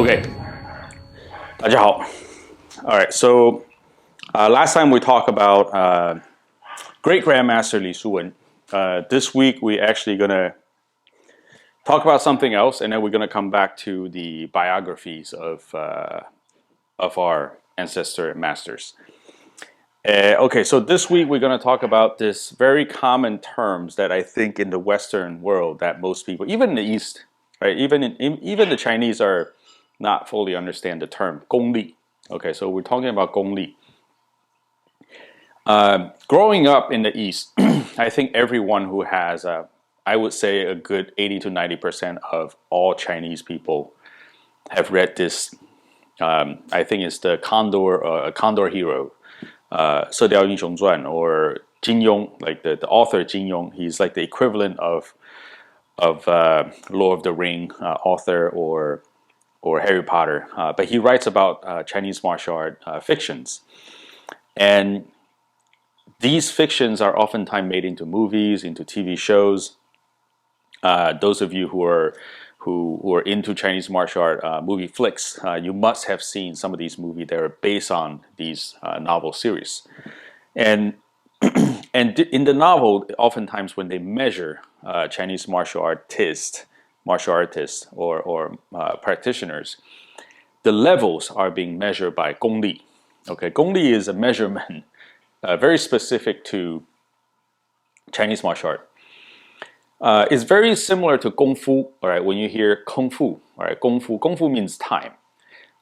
Okay, 大家好. All right, so last time we talked about Great Grandmaster Li Suwen. This week we actually gonna talk about something else, and then we're gonna come back to the biographies of our ancestor masters. Okay, so this week we're gonna talk about this very common terms that I think in the Western world that most people, even in the East, right, even the Chinese are not fully understand the term GongLi. Okay, so we're talking about GongLi. Growing up in the East, I think everyone who has, I would say, a good 80 to 90% of all Chinese people have read this. I think it's the Condor Hero, 射雕英雄传, or Jin Yong, like the author Jin Yong. He's like the equivalent of Lord of the Ring author or Harry Potter, but he writes about Chinese martial art fictions, and these fictions are oftentimes made into movies, into TV shows. Those of you who are into Chinese martial art movie flicks, you must have seen some of these movies that are based on these novel series. And in the novel, oftentimes when they measure Chinese martial artists or practitioners, the levels are being measured by GongLi. Okay, GongLi is a measurement very specific to Chinese martial art. It's very similar to Kung Fu. All right, when you hear Kung Fu, all right, Kung Fu means time.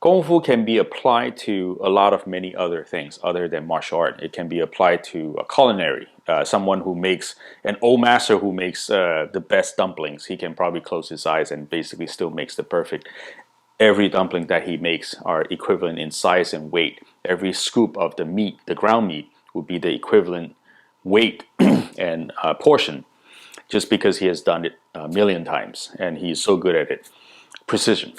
Kung Fu can be applied to a lot of many other things other than martial art. It can be applied to a culinary. Someone who makes, an old master who makes the best dumplings, he can probably close his eyes and basically still makes the perfect. Every dumpling that he makes are equivalent in size and weight. Every scoop of the meat, the ground meat, would be the equivalent weight and portion, just because he has done it a million times and he's so good at it. Precision.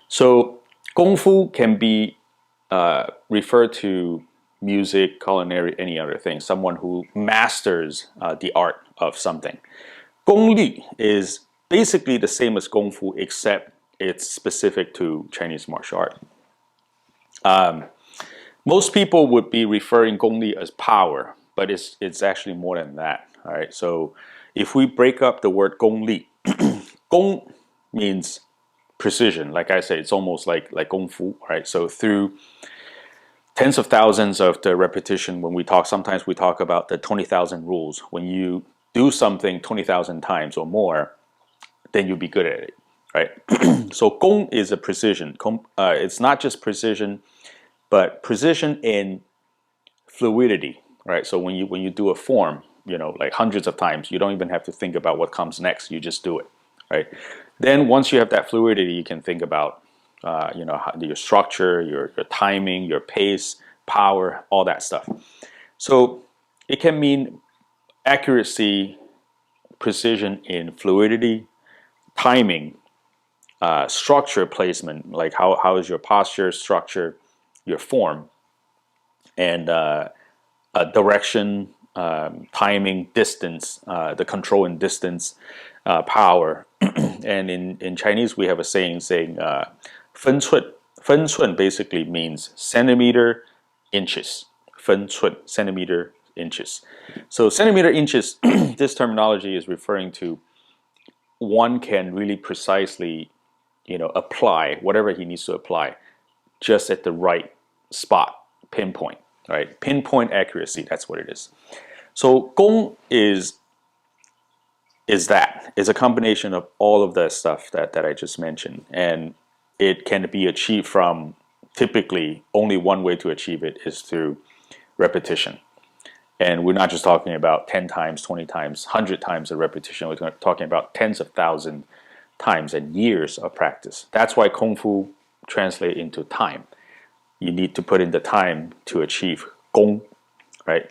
So Kung Fu can be referred to music, culinary, any other thing. Someone who masters the art of something. GongLi is basically the same as Kung Fu, except it's specific to Chinese martial art. Most people would be referring GongLi as power, but it's actually more than that. All right. So if we break up the word GongLi, Gong means precision. Like I said, it's almost like Kung Fu, right? So through tens of thousands of the repetition, when we talk, sometimes we talk about the 20,000 rules. When you do something 20,000 times or more, then you'll be good at it, right? So Gong is a precision. It's not just precision, but precision in fluidity, right? So when you do a form, like hundreds of times, you don't even have to think about what comes next. You just do it, right? Then once you have that fluidity, you can think about, your structure, your timing, your pace, power, all that stuff. So it can mean accuracy, precision in fluidity, timing, structure placement, like how is your posture, structure, your form, and direction, timing, distance, the control and distance, power. And in Chinese, we have a saying 分寸. 分寸 basically means centimeter, inches. 分寸, centimeter, inches. So centimeter, inches, this terminology is referring to one can really precisely, apply whatever he needs to apply just at the right spot, pinpoint, right? Pinpoint accuracy, that's what it is. So Gong is a combination of all of the stuff that I just mentioned, and it can be achieved from, typically only one way to achieve it is through repetition. And we're not just talking about 10 times, 20 times, 100 times of repetition. We're talking about tens of thousands times and years of practice. That's why Kung Fu translates into time. You need to put in the time to achieve Gong, right?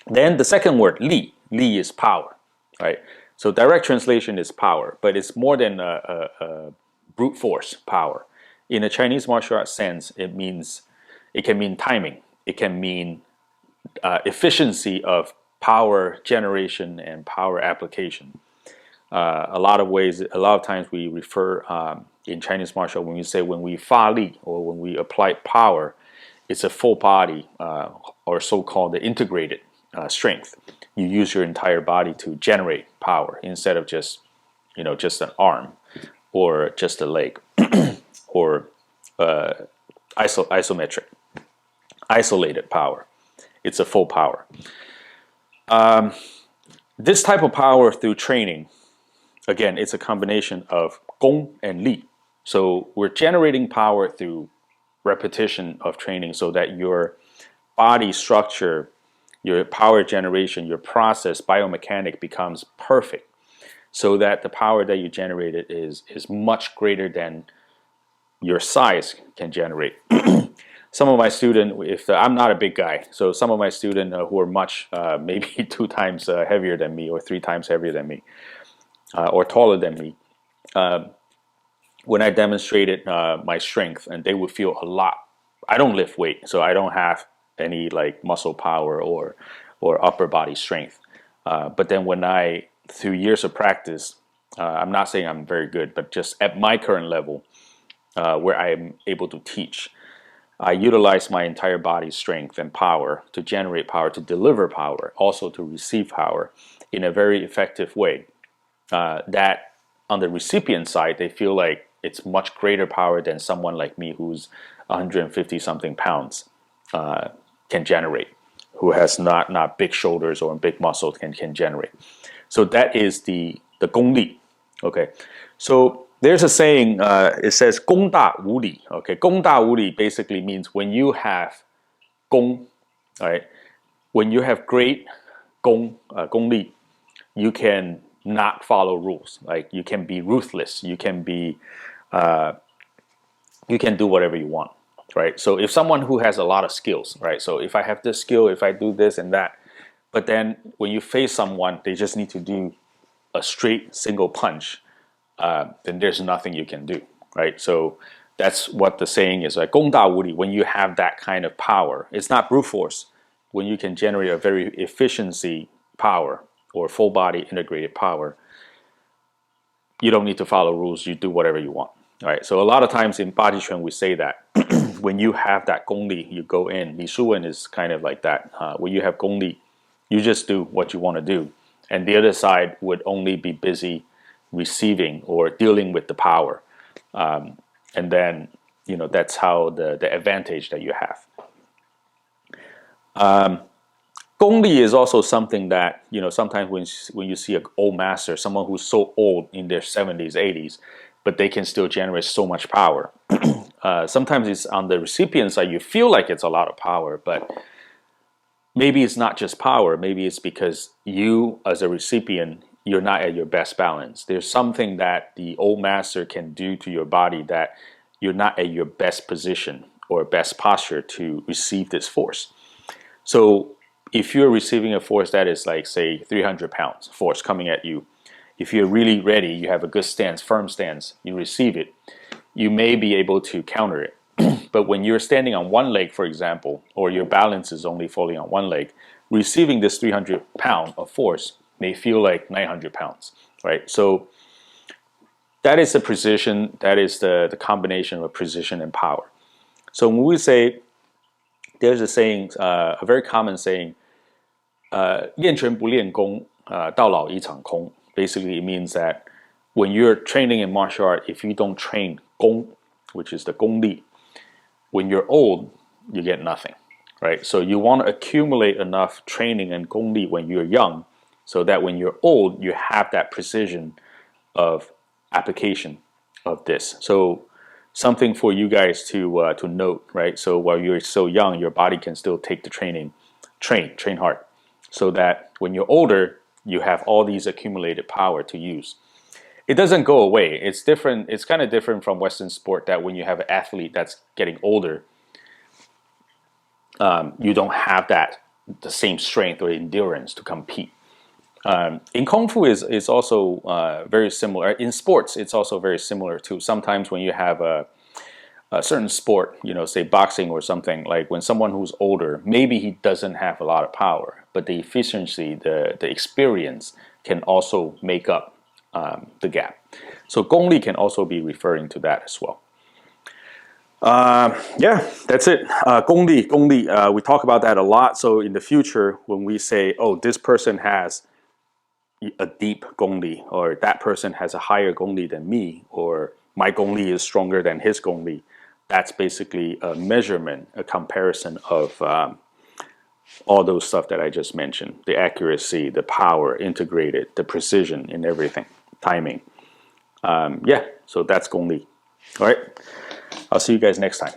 Then the second word, Li. Li is power, right? So direct translation is power, but it's more than a brute force power. In a Chinese martial arts sense, it can mean timing. It can mean efficiency of power generation and power application. A lot of times we refer in Chinese martial, when we 发力 or when we apply power, it's a full body or so-called the integrated strength. You use your entire body to generate power instead of just just an arm or just a leg or isometric, isolated power. It's a full power. This type of power through training, again, it's a combination of Gong and Li. So we're generating power through repetition of training so that your body structure, your power generation, your process, biomechanic becomes perfect so that the power that you generated is much greater than your size can generate. Some of my students, if I'm not a big guy, so some of my students who are much, maybe 2 times heavier than me or 3 times heavier than me or taller than me, when I demonstrated my strength, and they would feel a lot. I don't lift weight, so I don't have any like muscle power or upper body strength. But then when through years of practice, I'm not saying I'm very good, but just at my current level, where I'm able to teach, I utilize my entire body's strength and power to generate power, to deliver power, also to receive power in a very effective way. That on the recipient side, they feel like it's much greater power than someone like me who's 150 something pounds can generate, who has not big shoulders or big muscles can generate. So that is the GongLi. Okay, so there's a saying. It says 功大无理. Okay, 功大无理 basically means when you have 功, right? When you have great 功力, you can not follow rules. Like you can be ruthless. You can do whatever you want, right? So if someone who has a lot of skills, right? So if I have this skill, if I do this and that, but then when you face someone, they just need to do a straight single punch, then there's nothing you can do, right? So that's what the saying is, like 功大无理. When you have that kind of power, it's not brute force. When you can generate a very efficiency power or full body integrated power, you don't need to follow rules. You do whatever you want. All right. So a lot of times in BajiShu we say that when you have that GongLi, you go in. Li Shuwen is kind of like that. When you have GongLi, you just do what you want to do, and the other side would only be busy receiving or dealing with the power, and then that's how the advantage that you have. GongLi is also something that sometimes when you see an old master, someone who's so old in their 70s, 80s, but they can still generate so much power. Sometimes it's on the recipient side, you feel like it's a lot of power, but maybe it's not just power. Maybe it's because you, as a recipient, you're not at your best balance. There's something that the old master can do to your body that you're not at your best position or best posture to receive this force. So if you're receiving a force that is like, say, 300 pounds force coming at you, if you're really ready, you have a good stance, firm stance, you receive it, you may be able to counter it. But when you're standing on one leg, for example, or your balance is only fully on one leg, receiving this 300 pound of force may feel like 900 pounds, right? So that is the precision, that is the combination of precision and power. So when we say, there's a saying, a very common saying, 练拳不练功, 到老一场空. Basically, it means that when you're training in martial art, if you don't train gong, which is the gongli, when you're old, you get nothing, right? So you want to accumulate enough training and gongli when you're young, so that when you're old, you have that precision of application of this. So something for you guys to note, right? So while you're so young, your body can still take the training, train hard, so that when you're older, you have all these accumulated power to use. It doesn't go away. It's different. It's kind of different from Western sport, that when you have an athlete that's getting older, you don't have the same strength or endurance to compete. In Kung Fu is also very similar. In sports, it's also very similar too. Sometimes when you have a certain sport, say boxing or something, like when someone who's older, maybe he doesn't have a lot of power, but the efficiency, the experience can also make up the gap. So GongLi can also be referring to that as well. Yeah, that's it. GongLi, we talk about that a lot. So in the future, when we say, oh, this person has a deep GongLi, or that person has a higher GongLi than me, or my GongLi is stronger than his GongLi, that's basically a measurement, a comparison of all those stuff that I just mentioned: the accuracy, the power, integrated, the precision in everything, timing. Yeah, so that's GongLi. All right, I'll see you guys next time.